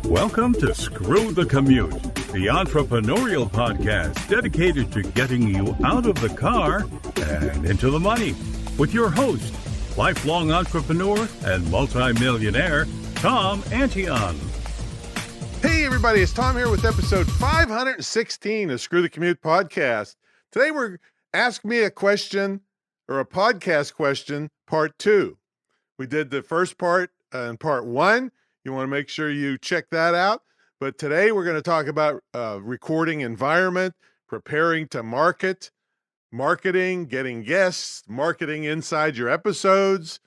Welcome to Screw the Commute, the entrepreneurial podcast dedicated to getting you out of the car and into the money. With your host, lifelong entrepreneur and multimillionaire, Tom Antion. Hey everybody, it's Tom here with episode 516 of Screw the Commute podcast. Today we're Ask Me a Question, or a podcast question, part 2. We did the first part in part 1. You want to make sure you check that out. But today we're going to talk about recording environment, preparing to market, marketing, getting guests, marketing inside your episodes,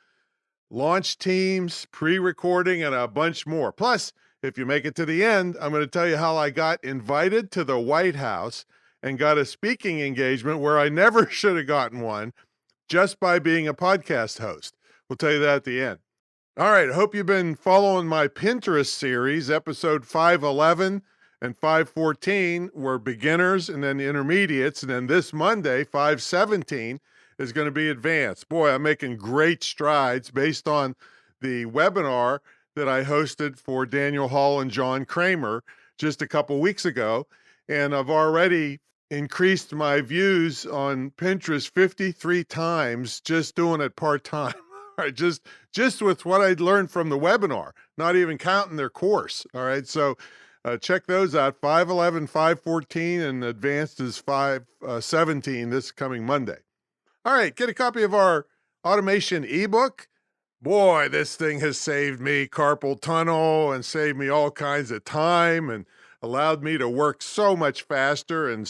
launch teams, pre-recording, and a bunch more. Plus, if you make it to the end, I'm going to tell you how I got invited to the White House and got a speaking engagement where I never should have gotten one just by being a podcast host. We'll tell you that at the end. All right, I hope you've been following my Pinterest series. Episode 511 and 514 were beginners and then intermediates. And then this Monday, 517, is going to be advanced. Boy, I'm making great strides based on the webinar that I hosted for Daniel Hall and John Kramer just a couple weeks ago. And I've already increased my views on Pinterest 53 times just doing it part-time. All right, just with what I learned from the webinar, not even counting their course. All right, so check those out, 511, 514, and advanced is 517 this coming Monday. All right, get a copy of our automation ebook. Boy, this thing has saved me carpal tunnel and saved me all kinds of time and allowed me to work so much faster and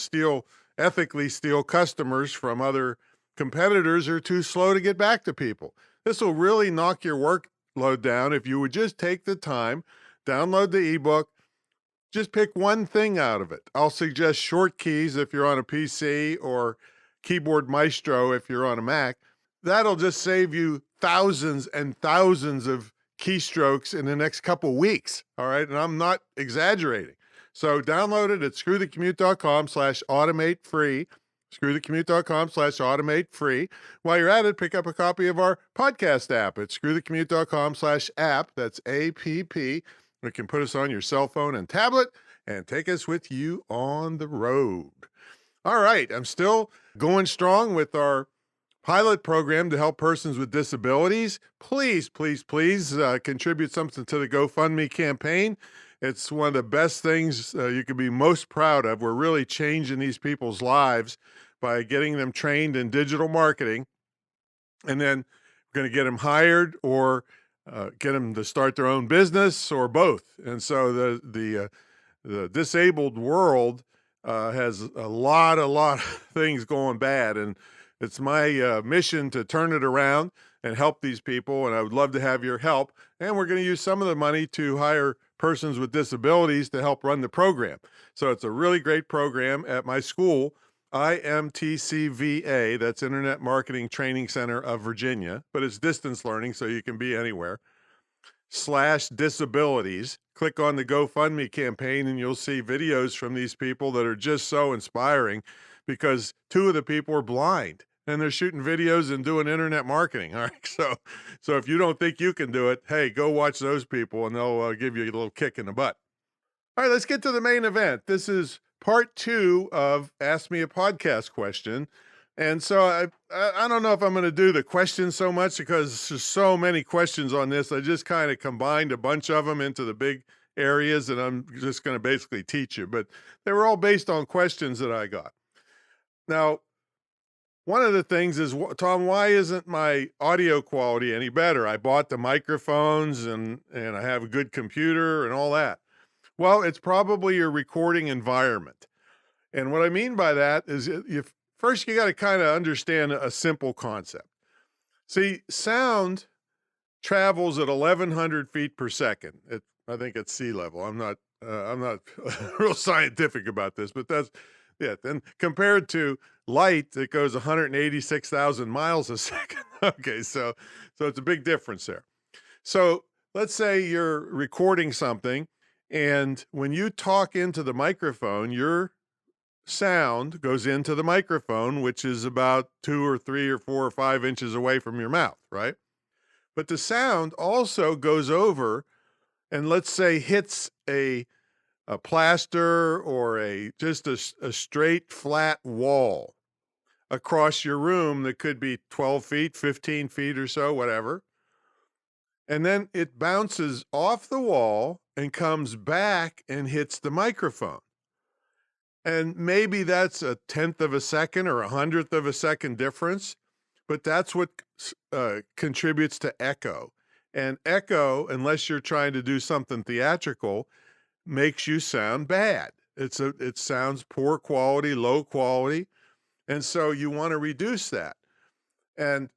ethically steal customers from other competitors who are too slow to get back to people. This will really knock your workload down if you would just take the time, download the ebook, just pick one thing out of it. I'll suggest short keys if you're on a PC or Keyboard Maestro if you're on a Mac. That'll just save you thousands and thousands of keystrokes in the next couple weeks. All right. And I'm not exaggerating. So download it at screwthecommute.com/automate free. screwthecommute.com/automate free. While you're at it, pick up a copy of our podcast app at screwthecommute.com/app. That's APP. You can put us on your cell phone and tablet and take us with you on the road. All right. I'm still going strong with our pilot program to help persons with disabilities. Please contribute something to the GoFundMe campaign. It's one of the best things you can be most proud of. We're really changing these people's lives by getting them trained in digital marketing. And then we're going to get them hired or get them to start their own business or both. And so the disabled world has a lot of things going bad. And it's my mission to turn it around and help these people, and I would love to have your help. And we're going to use some of the money to hire persons with disabilities to help run the program. So it's a really great program at my school, IMTCVA, that's Internet Marketing Training Center of Virginia, but it's distance learning, so you can be anywhere, /disabilities. Click on the GoFundMe campaign, and you'll see videos from these people that are just so inspiring because 2 of the people are blind. And they're shooting videos and doing internet marketing. All right. So if you don't think you can do it, hey, go watch those people and they'll give you a little kick in the butt. All right, let's get to the main event. This is part 2 of Ask Me a Podcast Question. And so I don't know if I'm going to do the questions so much because there's so many questions on this. I just kind of combined a bunch of them into the big areas, and I'm just going to basically teach you. But they were all based on questions that I got. Now, one of the things is, Tom, why isn't my audio quality any better? I bought the microphones and I have a good computer and all that. Well, it's probably your recording environment. And what I mean by that is first you got to kind of understand a simple concept. See, sound travels at 1,100 feet per second. I think it's sea level. I'm not real scientific about this, but that's it. And compared to light, it goes 186,000 miles a second. Okay, so it's a big difference there. So let's say you're recording something, and when you talk into the microphone, your sound goes into the microphone, which is about 2 or 3 or 4 or 5 inches away from your mouth, right? But the sound also goes over and let's say hits a plaster or just a straight flat wall across your room that could be 12 feet, 15 feet or so, whatever. And then it bounces off the wall and comes back and hits the microphone. And maybe that's a 1/10 of a second or 100th of a second difference, but that's what contributes to echo. And echo, unless you're trying to do something theatrical, makes you sound bad. It sounds poor quality, low quality. And so you want to reduce that. And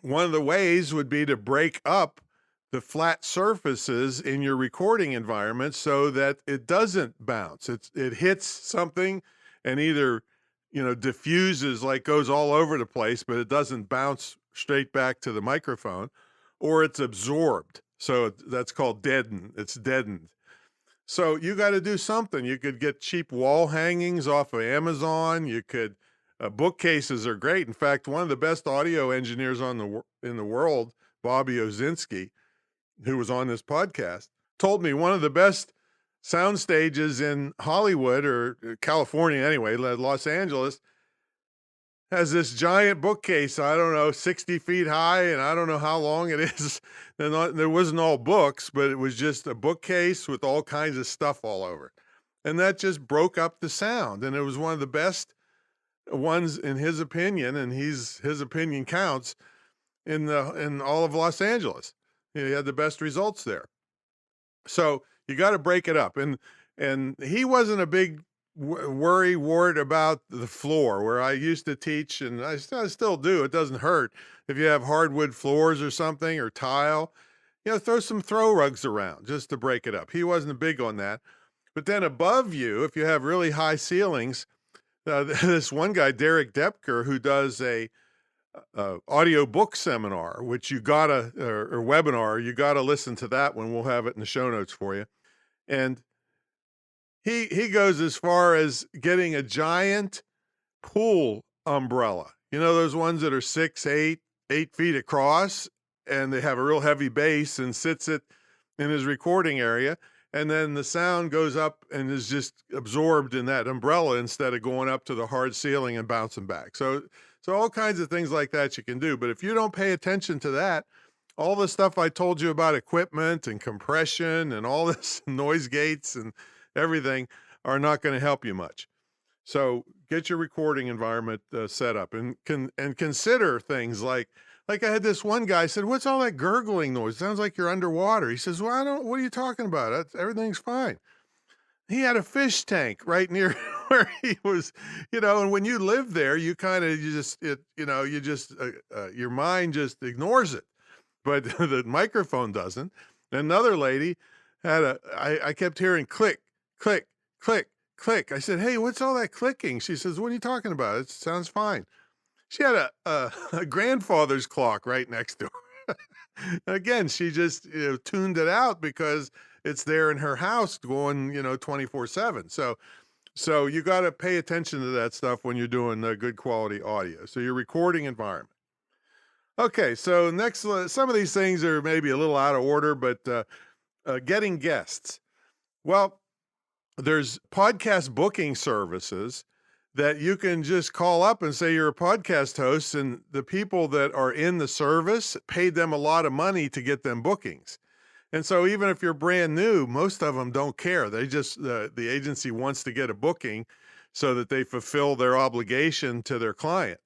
one of the ways would be to break up the flat surfaces in your recording environment so that it doesn't bounce. It hits something and either, diffuses, like goes all over the place, but it doesn't bounce straight back to the microphone, or it's absorbed. So that's called deaden. It's deadened. So you got to do something. You could get cheap wall hangings off of Amazon. You could, bookcases are great. In fact, one of the best audio engineers in the world, Bobby Ozinski, who was on this podcast, told me one of the best sound stages in Hollywood, or California anyway, Los Angeles, has this giant bookcase, I don't know, 60 feet high, and I don't know how long it is. There wasn't all books, but it was just a bookcase with all kinds of stuff all over. And that just broke up the sound. And it was one of the best ones in his opinion, and his opinion counts in all of Los Angeles. He had the best results there. So you got to break it up. And he wasn't a big wart about the floor where I used to teach, and I still do. It doesn't hurt if you have hardwood floors or something, or tile, throw some throw rugs around just to break it up. He wasn't big on that. But then above you, if you have really high ceilings, this one guy, Derek Depker, who does a audio book seminar, which or webinar, you gotta listen to that one. We'll have it in the show notes for you. And he goes as far as getting a giant pool umbrella. Those ones that are 6, 8 feet across, and they have a real heavy base, and sits it in his recording area. And then the sound goes up and is just absorbed in that umbrella instead of going up to the hard ceiling and bouncing back. So all kinds of things like that you can do. But if you don't pay attention to that, all the stuff I told you about equipment and compression and all this noise gates and everything are not going to help you much. So get your recording environment set up, and consider things like I had this one guy said, "What's all that gurgling noise? Sounds like you're underwater." He says, "Well, what are you talking about? Everything's fine." He had a fish tank right near where he was, and when you live there, your mind just ignores it, but the microphone doesn't. Another lady had I kept hearing click, click, click, click. I said, "Hey, what's all that clicking?" She says, "What are you talking about? It sounds fine." She had a grandfather's clock right next to her. Again, she just tuned it out because it's there in her house going 24/7. So you got to pay attention to that stuff when you're doing good quality audio. So your recording environment. Okay, so next, some of these things are maybe a little out of order, but getting guests. Well, there's podcast booking services that you can just call up and say you're a podcast host, and the people that are in the service paid them a lot of money to get them bookings. And so even if you're brand new, most of them don't care. They just, the agency wants to get a booking so that they fulfill their obligation to their client.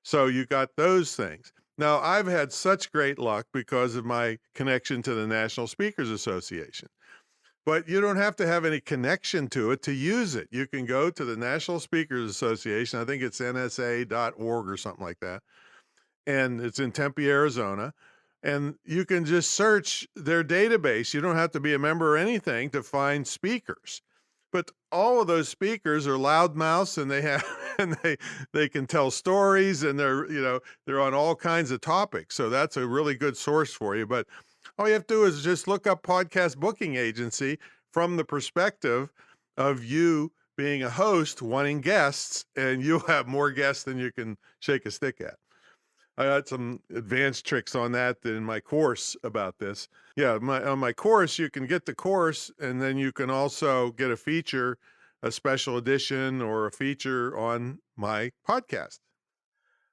So you got those things. Now, I've had such great luck because of my connection to the National Speakers Association. But you don't have to have any connection to it to use it. You can go to the National Speakers Association. I think it's nsa.org or something like that. And it's in Tempe, Arizona. And you can just search their database. You don't have to be a member or anything to find speakers. But all of those speakers are loudmouths, and they can tell stories, and they're on all kinds of topics. So that's a really good source for you. But all you have to do is just look up podcast booking agency from the perspective of you being a host wanting guests, and you'll have more guests than you can shake a stick at. I got some advanced tricks on that in my course about this. Yeah, on my course, you can get the course, and then you can also get a feature, a special edition, or a feature on my podcast.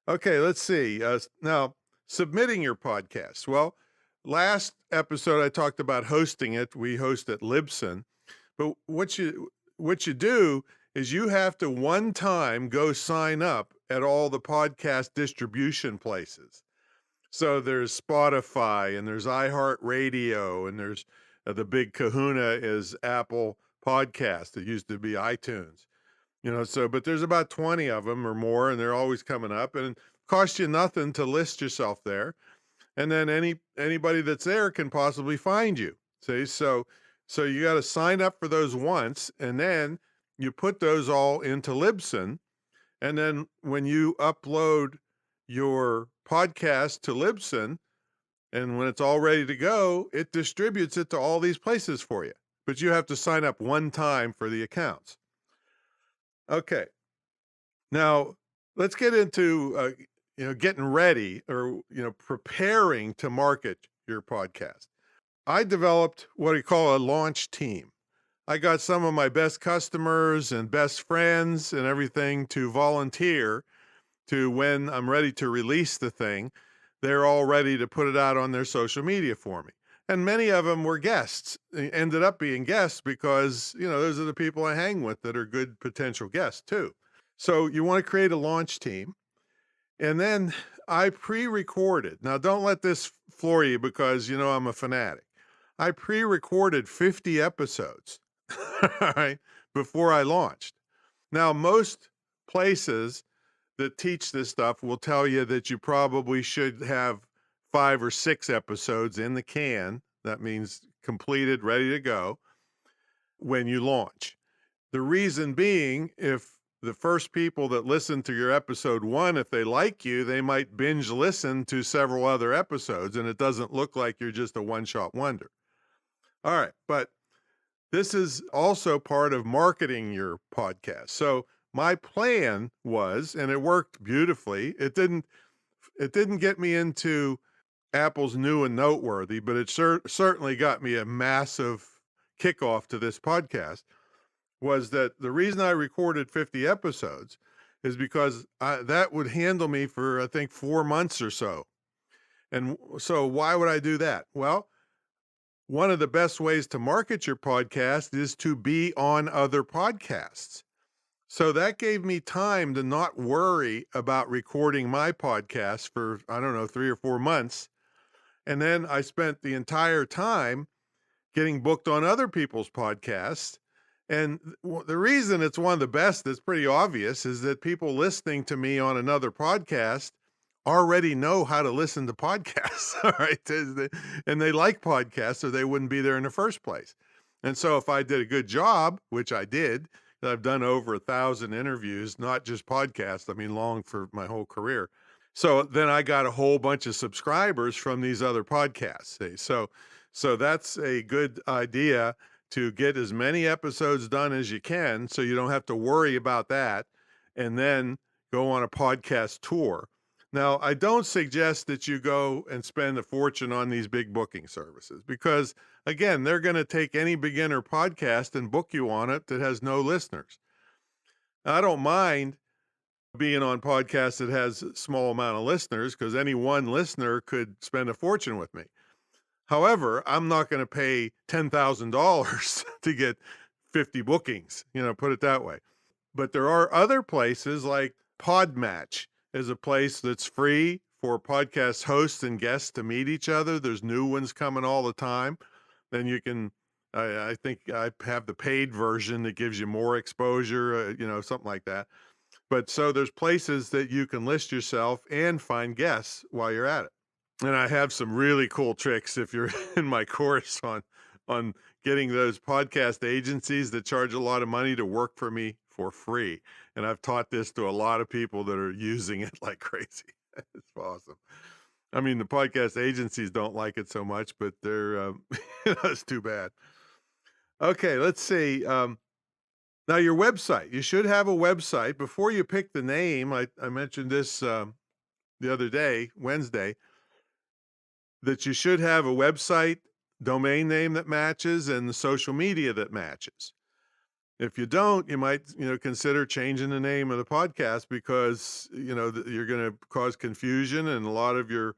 Okay, let's see. Now, submitting your podcast. Well, last episode I talked about hosting it. We host at Libsyn, but what you do is you have to one time go sign up at all the podcast distribution places. So there's Spotify and there's iHeartRadio and there's the big kahuna is Apple Podcast. It used to be iTunes. But there's about 20 of them or more, and they're always coming up, and it costs you nothing to list yourself there. And then anybody that's there can possibly find you. See, so you got to sign up for those once, and then you put those all into Libsyn. And then when you upload your podcast to Libsyn, and when it's all ready to go, it distributes it to all these places for you. But you have to sign up one time for the accounts. Okay. Now, let's get into getting ready or preparing to market your podcast. I developed what I call a launch team. I got some of my best customers and best friends and everything to volunteer to when I'm ready to release the thing. They're all ready to put it out on their social media for me. And many of them were guests, ended up being guests because, those are the people I hang with that are good potential guests too. So you want to create a launch team. And then I pre-recorded. Now, don't let this floor you because, I'm a fanatic. I pre-recorded 50 episodes, all right, before I launched. Now, most places that teach this stuff will tell you that you probably should have 5 or 6 episodes in the can. That means completed, ready to go when you launch. The reason being, if the first people that listen to your episode 1, if they like you, they might binge listen to several other episodes, and it doesn't look like you're just a one-shot wonder. All right, but this is also part of marketing your podcast. So my plan was, and it worked beautifully, it didn't get me into Apple's new and noteworthy, but it certainly got me a massive kickoff to this podcast, was that the reason I recorded 50 episodes is because that would handle me for, I think, 4 months or so. And so why would I do that? Well, one of the best ways to market your podcast is to be on other podcasts. So that gave me time to not worry about recording my podcast for, 3 or 4 months. And then I spent the entire time getting booked on other people's podcasts. And the reason it's one of the best that's pretty obvious is that people listening to me on another podcast already know how to listen to podcasts, all right? And they like podcasts, or they wouldn't be there in the first place. And so if I did a good job, which I did, I've done over 1,000 interviews, not just podcasts, long for my whole career. So then I got a whole bunch of subscribers from these other podcasts. See? So that's a good idea, to get as many episodes done as you can so you don't have to worry about that, and then go on a podcast tour. Now, I don't suggest that you go and spend a fortune on these big booking services because, again, they're going to take any beginner podcast and book you on it that has no listeners. I don't mind being on podcasts that has a small amount of listeners because any one listener could spend a fortune with me. However, I'm not going to pay $10,000 to get 50 bookings, put it that way. But there are other places like Podmatch is a place that's free for podcast hosts and guests to meet each other. There's new ones coming all the time. Then you can, I think I have the paid version that gives you more exposure, something like that. But so there's places that you can list yourself and find guests while you're at it. And I have some really cool tricks if you're in my course on getting those podcast agencies that charge a lot of money to work for me for free. And I've taught this to a lot of people that are using it like crazy. It's awesome. The podcast agencies don't like it so much, but they're, it's too bad. Okay, let's see. Now your website, you should have a website. Before you pick the name, I mentioned this the other day, Wednesday, that you should have a website domain name that matches and the social media that matches. If you don't, you might, consider changing the name of the podcast because, you're going to cause confusion and a lot of your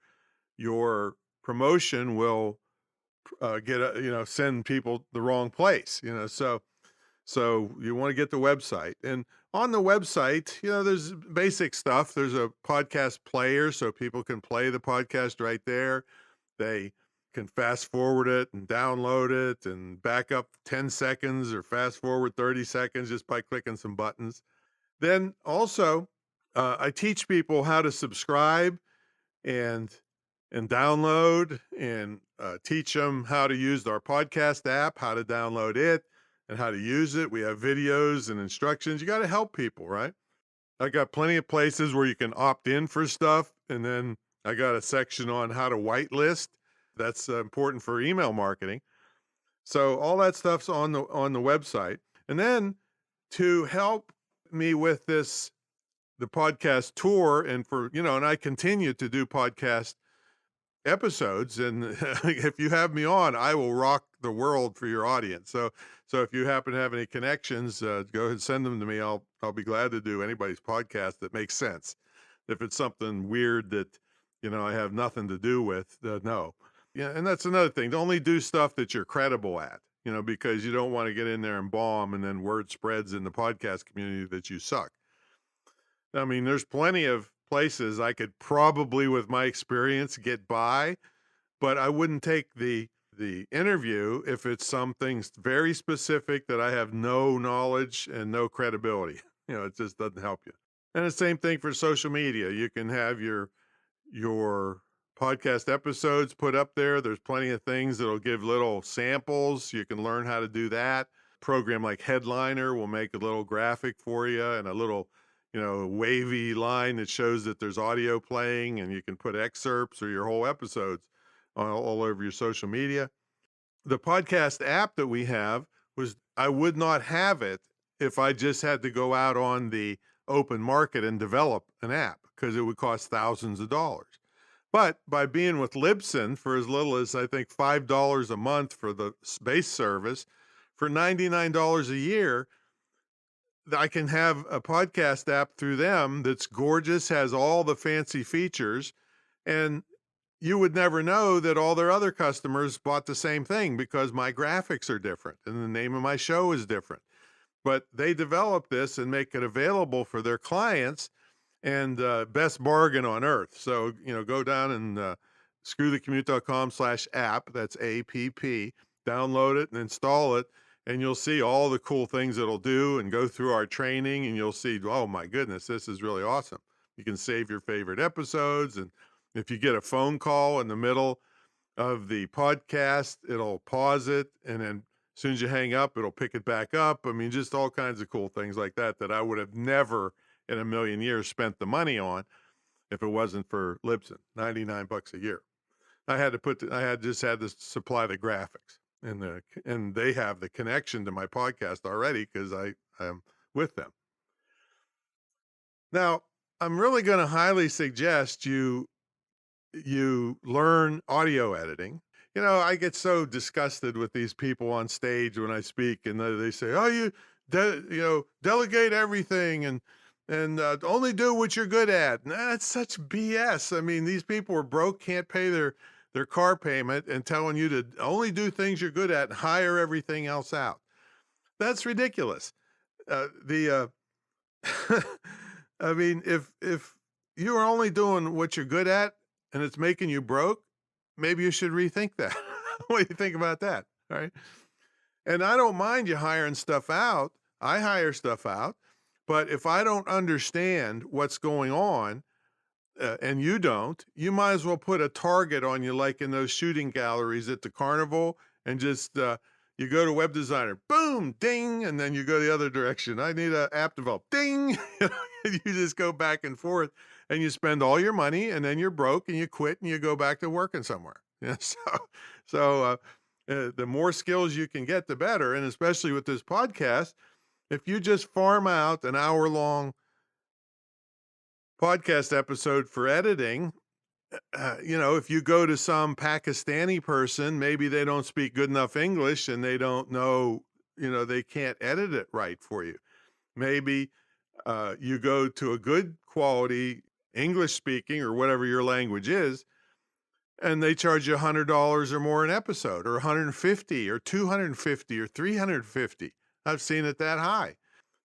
promotion will send people the wrong place, so you want to get the website. And on the website, there's basic stuff. There's a podcast player so people can play the podcast right there. They can fast forward it and download it and back up 10 seconds or fast forward 30 seconds just by clicking some buttons. Then also, I teach people how to subscribe and download and teach them how to use our podcast app, how to download it and how to use it. We have videos and instructions. You got to help people, right? I got plenty of places where you can opt in for stuff. And then I got a section on how to whitelist. That's important for email marketing. So all that stuff's on the website. And then to help me with the podcast tour and and I continue to do podcast episodes. And if you have me on, I will rock the world for your audience. So if you happen to have any connections, go ahead and send them to me. I'll be glad to do anybody's podcast that makes sense. If it's something weird that, I have nothing to do with, no. Yeah, and that's another thing. Only do stuff that you're credible at, because you don't want to get in there and bomb and then word spreads in the podcast community that you suck. I mean, there's plenty of places I could probably, with my experience, get by, but I wouldn't take the interview if it's something very specific that I have no knowledge and no credibility. It just doesn't help you. And the same thing for social media. You can have your podcast episodes put up there. There's plenty of things that'll give little samples. You can learn how to do that. Program like Headliner will make a little graphic for you and a little, wavy line that shows that there's audio playing, and you can put excerpts or your whole episodes all over your social media. The podcast app that we have I would not have it if I just had to go out on the open market and develop an app, because it would cost thousands of dollars. But by being with Libsyn for as little as, I think, $5 a month for the base service, for $99 a year, I can have a podcast app through them that's gorgeous, has all the fancy features, and you would never know that all their other customers bought the same thing because my graphics are different and the name of my show is different. But they develop this and make it available for their clients, and best bargain on earth. So, go down and screwthecommute.com/app, that's APP, download it and install it, and you'll see all the cool things it'll do, and go through our training, and you'll see, oh my goodness, this is really awesome. You can save your favorite episodes, and if you get a phone call in the middle of the podcast, it'll pause it, and then as soon as you hang up, it'll pick it back up. I mean, just all kinds of cool things like that I would have never in a million years spent the money on if it wasn't for Libsyn. $99 a year. I had to supply the graphics, and they have the connection to my podcast already because I am with them. Now, I'm really going to highly suggest you learn audio editing. I get so disgusted with these people on stage when I speak, and they say, "Oh, delegate everything and only do what you're good at." That's such BS. I mean, these people are broke, can't pay their car payment, and telling you to only do things you're good at and hire everything else out. That's ridiculous. I mean, if you are only doing what you're good at and it's making you broke, maybe you should rethink that. What do you think about that? All right. And I don't mind you hiring stuff out. I hire stuff out. But if I don't understand what's going on, and you don't, you might as well put a target on you, like in those shooting galleries at the carnival, and just you go to web designer, boom, ding, and then you go the other direction. I need an app developed, ding. You just go back and forth, and you spend all your money, and then you're broke, and you quit, and you go back to working somewhere. So the more skills you can get, the better. And especially with this podcast, if you just farm out an hour-long podcast episode for editing, if you go to some Pakistani person, maybe they don't speak good enough English and they don't know, they can't edit it right for you. Maybe you go to a good quality English speaking or whatever your language is, and they charge you $100 or more an episode, or 150 or 250 or 350. I've seen it that high.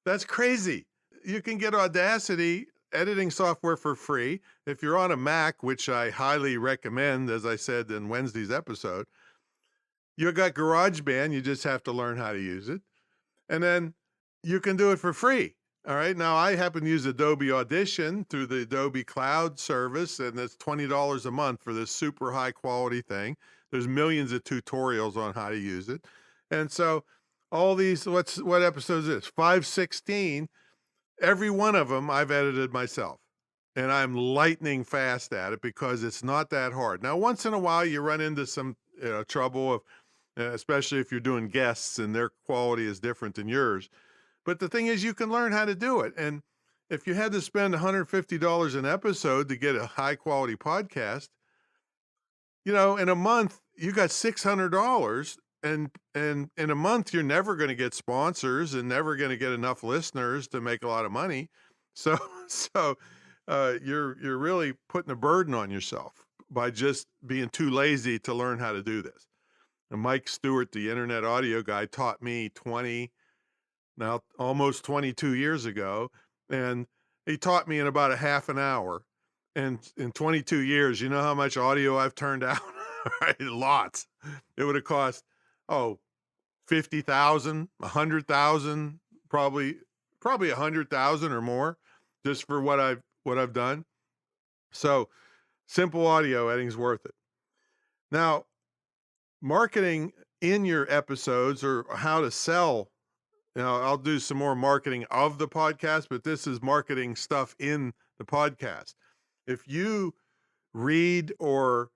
That's crazy. You can get Audacity editing software for free. If you're on a Mac, which I highly recommend, as I said in Wednesday's episode, you got GarageBand. You just have to learn how to use it. And then you can do it for free. All right. Now, I happen to use Adobe Audition through the Adobe Cloud service, and it's $20 a month for this super high quality thing. There's millions of tutorials on how to use it. And so all these, what episode is this? 516. Every one of them I've edited myself, and I'm lightning fast at it because it's not that hard. Now, once in a while, you run into some trouble of, especially if you're doing guests and their quality is different than yours. But the thing is, you can learn how to do it. And if you had to spend $150 an episode to get a high quality podcast, in a month, you got $600. And in a month, you're never going to get sponsors and never going to get enough listeners to make a lot of money. So you're really putting a burden on yourself by just being too lazy to learn how to do this. And Mike Stewart, the internet audio guy, taught me almost 22 years ago. And he taught me in about a half an hour. And in 22 years, you know how much audio I've turned out? Right? Lots. It would have cost, 50,000, 100,000, probably 100,000 or more just for what I've done. So simple audio editing's worth it. Now, marketing in your episodes or how to sell, I'll do some more marketing of the podcast, but this is marketing stuff in the podcast. If you read or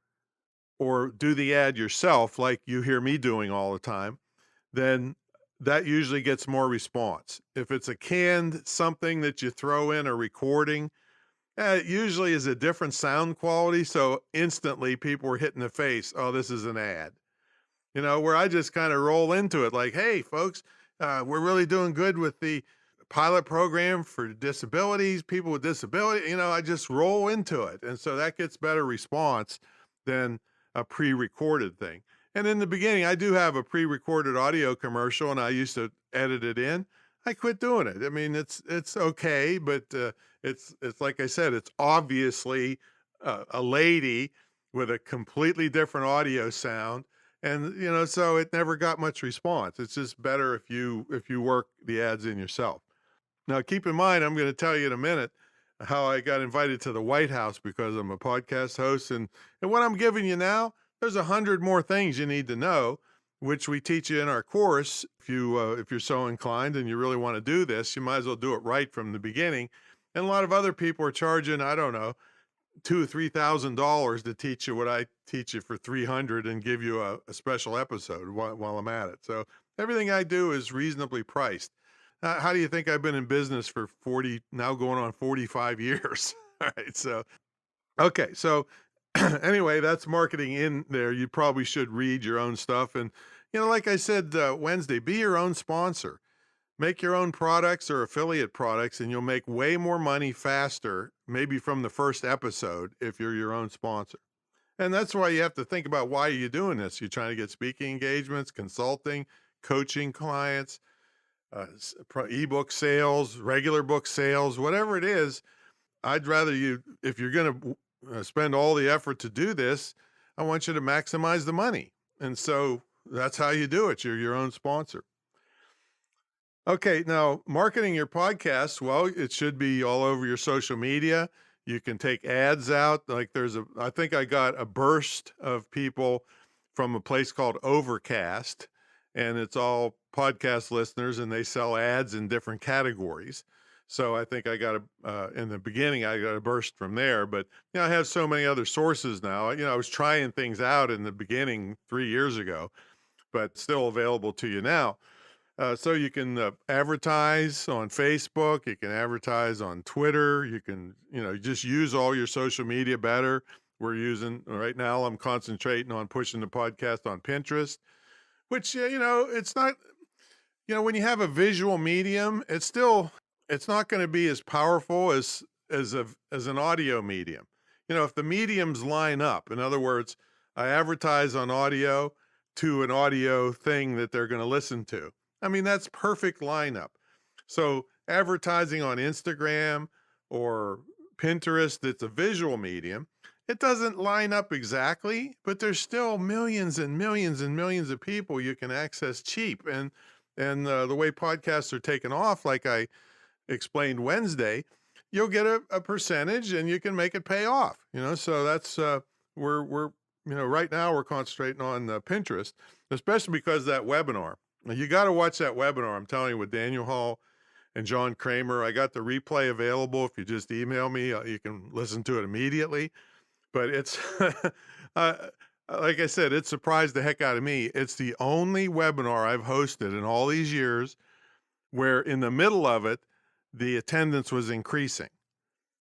do the ad yourself, like you hear me doing all the time, then that usually gets more response. If it's a canned something that you throw in a recording, it usually is a different sound quality. So instantly people are hitting the face, oh, this is an ad. Where I just kind of roll into it like, hey, folks, we're really doing good with the pilot program for disabilities, people with disability. I just roll into it. And so that gets better response than a pre-recorded thing. And in the beginning, I do have a pre-recorded audio commercial, and I used to edit it in. I quit doing it. I mean, it's okay, but it's like I said, it's obviously a lady with a completely different audio sound, and so it never got much response. It's just better if you work the ads in yourself. Now, keep in mind, I'm going to tell you in a minute how I got invited to the White House because I'm a podcast host. And what I'm giving you now, there's 100 more things you need to know, which we teach you in our course. If you're so inclined and you really want to do this, you might as well do it right from the beginning. And a lot of other people are charging, I don't know, $2,000 or $3,000 to teach you what I teach you for $300 and give you a special episode while I'm at it. So everything I do is reasonably priced. How do you think I've been in business for 40, now going on 45 years? All right. So, okay. So anyway, that's marketing in there. You probably should read your own stuff. And, like I said, Wednesday, be your own sponsor, make your own products or affiliate products, and you'll make way more money faster, maybe from the first episode if you're your own sponsor. And that's why you have to think about why you're doing this. You're trying to get speaking engagements, consulting, coaching clients, ebook sales, regular book sales, whatever it is. I'd rather if you're going to spend all the effort to do this, I want you to maximize the money. And so that's how you do it. You're your own sponsor. Okay. Now, marketing your podcast, well, it should be all over your social media. You can take ads out. Like I think I got a burst of people from a place called Overcast, and it's all podcast listeners, and they sell ads in different categories. So I think I got in the beginning, I got a burst from there, but I have so many other sources now. I was trying things out in the beginning 3 years ago, but still available to you now. So you can advertise on Facebook, you can advertise on Twitter, you can, just use all your social media better. We're using right now, I'm concentrating on pushing the podcast on Pinterest, which, it's not, when you have a visual medium, it's not going to be as powerful as an audio medium. If the mediums line up, in other words, I advertise on audio to an audio thing that they're going to listen to. I mean, that's perfect lineup. So advertising on Instagram or Pinterest, that's a visual medium. It doesn't line up exactly, but there's still millions and millions and millions of people you can access cheap. And the way podcasts are taken off, like I explained Wednesday, you'll get a percentage and you can make it pay off. So that's we're right now we're concentrating on Pinterest, especially because that webinar. Now, you got to watch that webinar. I'm telling you, with Daniel Hall and John Kramer. I got the replay available. If you just email me, you can listen to it immediately. But it's, like I said, it surprised the heck out of me. It's the only webinar I've hosted in all these years where in the middle of it, the attendance was increasing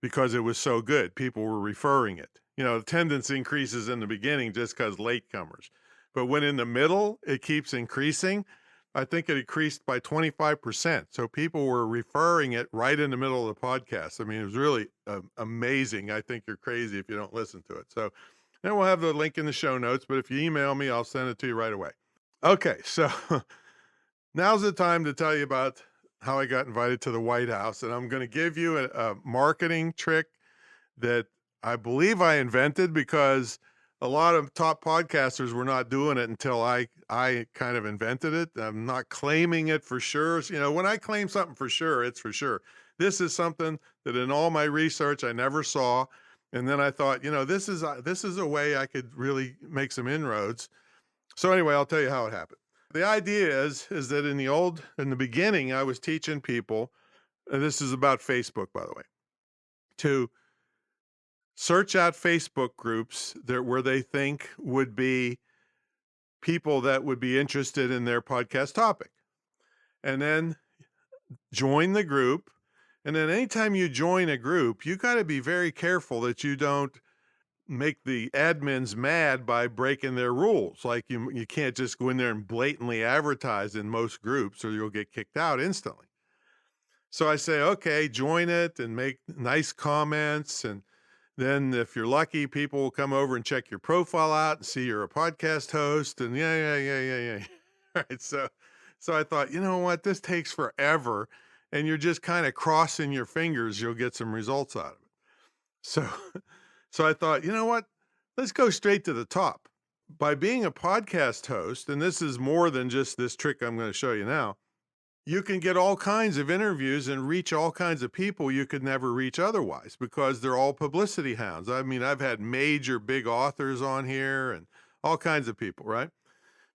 because it was so good. People were referring it. Attendance increases in the beginning just because latecomers. But when in the middle, it keeps increasing. I think it increased by 25%. So people were referring it right in the middle of the podcast. I mean, it was really amazing. I think you're crazy if you don't listen to it. So then we'll have the link in the show notes, but if you email me, I'll send it to you right away. Okay, so now's the time to tell you about how I got invited to the White House. And I'm going to give you a marketing trick that I believe I invented because a lot of top podcasters were not doing it until I kind of invented it. I'm not claiming it for sure. When I claim something for sure, it's for sure. This is something that in all my research I never saw. And then I thought, this is a way I could really make some inroads. So anyway, I'll tell you how it happened. The idea is that in the beginning, I was teaching people, and this is about Facebook, by the way, to search out Facebook groups where they think would be people that would be interested in their podcast topic. And then join the group. And then anytime you join a group, you got to be very careful that you don't make the admins mad by breaking their rules. Like you can't just go in there and blatantly advertise in most groups or you'll get kicked out instantly. So I say, okay, join it and make nice comments. And then if you're lucky, people will come over and check your profile out and see you're a podcast host. And yeah. All right. So I thought, you know what, this takes forever. And you're just kind of crossing your fingers, you'll get some results out of it. So I thought, you know what, let's go straight to the top. By being a podcast host, and this is more than just this trick I'm going to show you now, you can get all kinds of interviews and reach all kinds of people you could never reach otherwise because they're all publicity hounds. I mean, I've had major big authors on here and all kinds of people, right?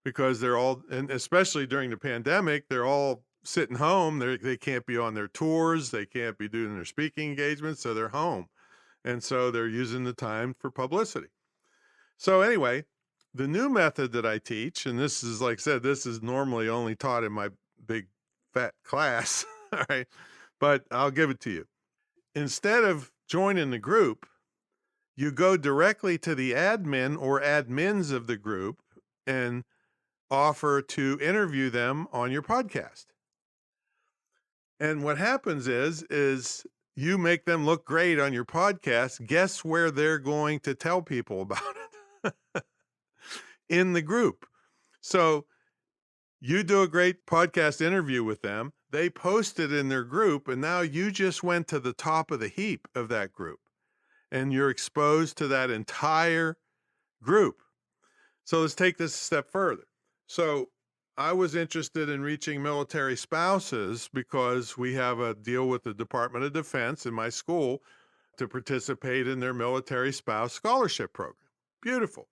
Because they're all, and especially during the pandemic, they're all sitting home. They can't be on their tours. They can't be doing their speaking engagements. So they're home. And so they're using the time for publicity. So anyway, the new method that I teach, and this is, like I said, this is normally only taught in my big fat class, all right, but I'll give it to you. Instead of joining the group, you go directly to the admin or admins of the group and offer to interview them on your podcast. And what happens is you make them look great on your podcast. Guess where they're going to tell people about it? In the group. So you do a great podcast interview with them. They post it in their group, and now you just went to the top of the heap of that group, and you're exposed to that entire group. So let's take this a step further. So I was interested in reaching military spouses because we have a deal with the Department of Defense in my school to participate in their military spouse scholarship program. Beautiful.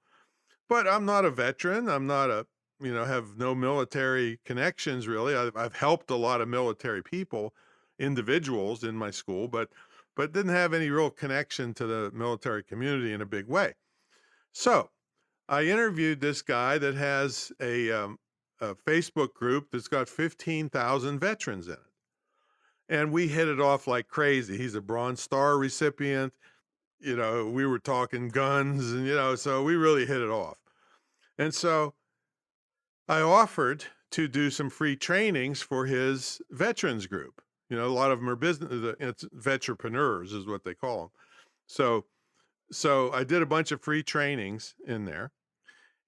But I'm not a veteran. I'm not have no military connections really. I've helped a lot of military people, individuals in my school, but didn't have any real connection to the military community in a big way. So I interviewed this guy that has a a Facebook group that's got 15,000 veterans in it. And we hit it off like crazy. He's a Bronze Star recipient. We were talking guns and, so we really hit it off. And so I offered to do some free trainings for his veterans group. A lot of them are it's vetrepreneurs is what they call them. So I did a bunch of free trainings in there.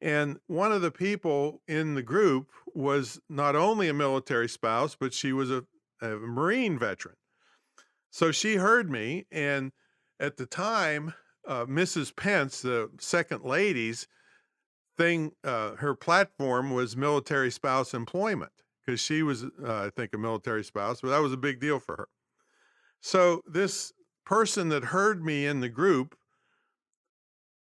And one of the people in the group was not only a military spouse, but she was a Marine veteran. So she heard me, and at the time, Mrs. Pence, the second lady's thing, her platform was military spouse employment, because she was, I think, a military spouse, but that was a big deal for her. So this person that heard me in the group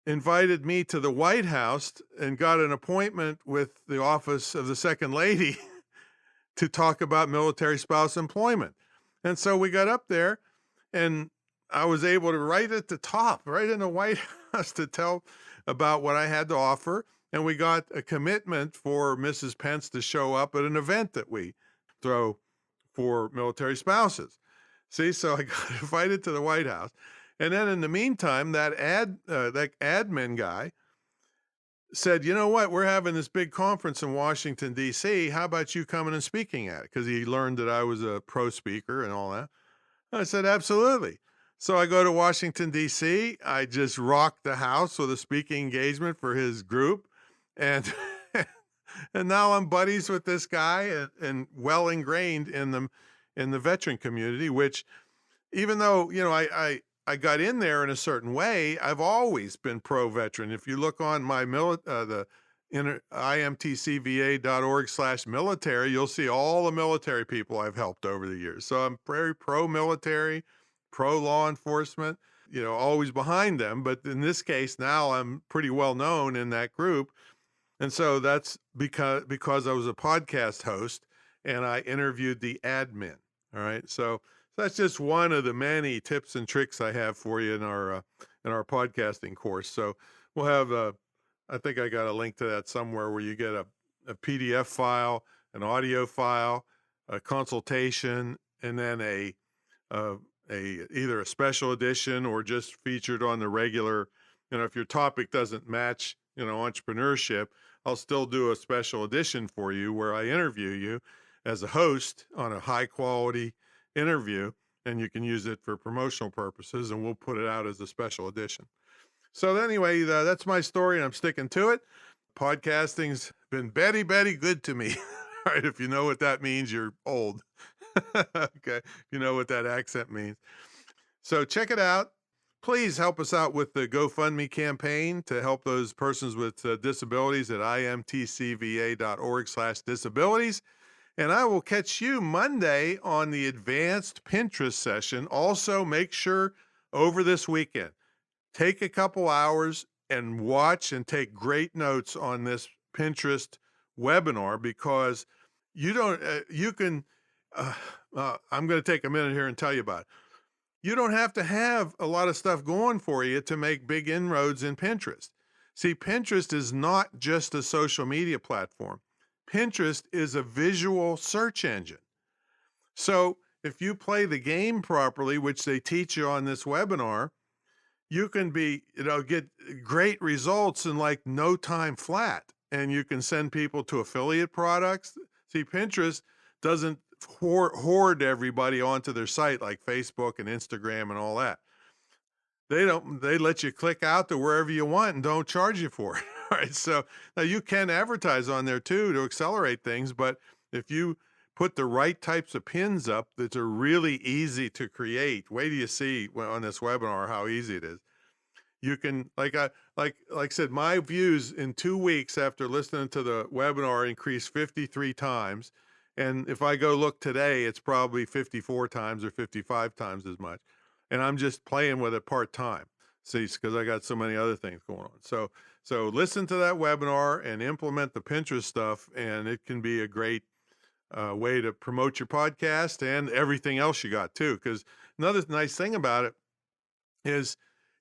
invited me to the White House and got an appointment with the office of the second lady to talk about military spouse employment. And so we got up there, and I was able to right at the top, right in the White House, to tell about what I had to offer. And we got a commitment for Mrs. Pence to show up at an event that we throw for military spouses. See, so I got invited to the White House. And then in the meantime, that admin guy said, you know what, we're having this big conference in Washington, D.C. How about you coming and speaking at it? Because he learned that I was a pro speaker and all that. I said, absolutely. So I go to Washington, D.C. I just rocked the house with a speaking engagement for his group. And and now I'm buddies with this guy and well ingrained in the veteran community, which even though, I got in there in a certain way, I've always been pro-veteran. If you look on my imtcva.org/military, you'll see all the military people I've helped over the years. So I'm very pro-military, pro-law enforcement, always behind them. But in this case, now I'm pretty well known in that group. And so that's because I was a podcast host and I interviewed the admin. All right. So that's just one of the many tips and tricks I have for you in our podcasting course. So we'll have I think I got a link to that somewhere where you get a PDF file, an audio file, a consultation, and then either a special edition or just featured on the regular. If your topic doesn't match, entrepreneurship, I'll still do a special edition for you where I interview you as a host on a high quality interview, and you can use it for promotional purposes, and we'll put it out as a special edition. So anyway, that's my story, and I'm sticking to it. Podcasting's been very, very good to me. All right, if you know what that means, you're old. Okay, if you know what that accent means. So check it out. Please help us out with the GoFundMe campaign to help those persons with disabilities at imtcva.org/disabilities. And I will catch you Monday on the advanced Pinterest session. Also, make sure over this weekend, take a couple hours and watch and take great notes on this Pinterest webinar, because I'm going to take a minute here and tell you about it. You don't have to have a lot of stuff going for you to make big inroads in Pinterest. See, Pinterest is not just a social media platform. Pinterest is a visual search engine. So if you play the game properly, which they teach you on this webinar, you can get great results in like no time flat. And you can send people to affiliate products. See, Pinterest doesn't hoard everybody onto their site like Facebook and Instagram and all that. They let you click out to wherever you want and don't charge you for it. All right. So now you can advertise on there too to accelerate things, but if you put the right types of pins up that are really easy to create, wait till you see on this webinar how easy it is. You can, like I said, my views in 2 weeks after listening to the webinar increased 53 times. And if I go look today, it's probably 54 times or 55 times as much. And I'm just playing with it part-time. See, because I got so many other things going on. So listen to that webinar and implement the Pinterest stuff, and it can be a great way to promote your podcast and everything else you got too. Because another nice thing about it is,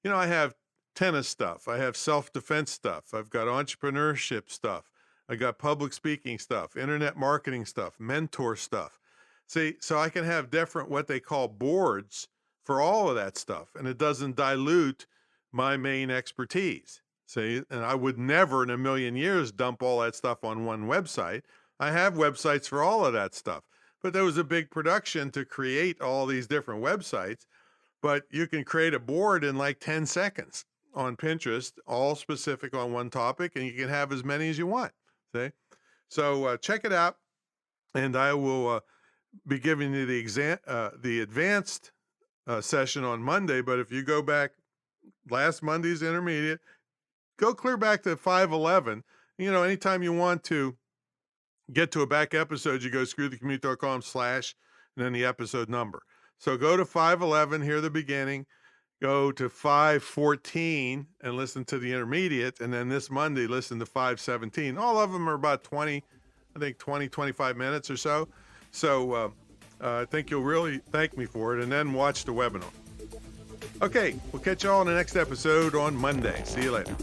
I have tennis stuff, I have self-defense stuff, I've got entrepreneurship stuff, I got public speaking stuff, internet marketing stuff, mentor stuff. See, so I can have different what they call boards for all of that stuff, and it doesn't dilute my main expertise. See, and I would never in a million years dump all that stuff on one website. I have websites for all of that stuff, but there was a big production to create all these different websites. But you can create a board in like 10 seconds on Pinterest, all specific on one topic, and you can have as many as you want. See? So check it out, and I will be giving you the advanced session on Monday. But if you go back last Monday's intermediate, go clear back to 511. You know, anytime you want to get to a back episode, you go screwthecommute.com/ and then the episode number. So go to 511, hear the beginning, go to 514 and listen to the intermediate, and then this Monday, listen to 517. All of them are about 25 minutes or so. So I think you'll really thank me for it, and then watch the webinar. Okay, we'll catch you all in the next episode on Monday. See you later.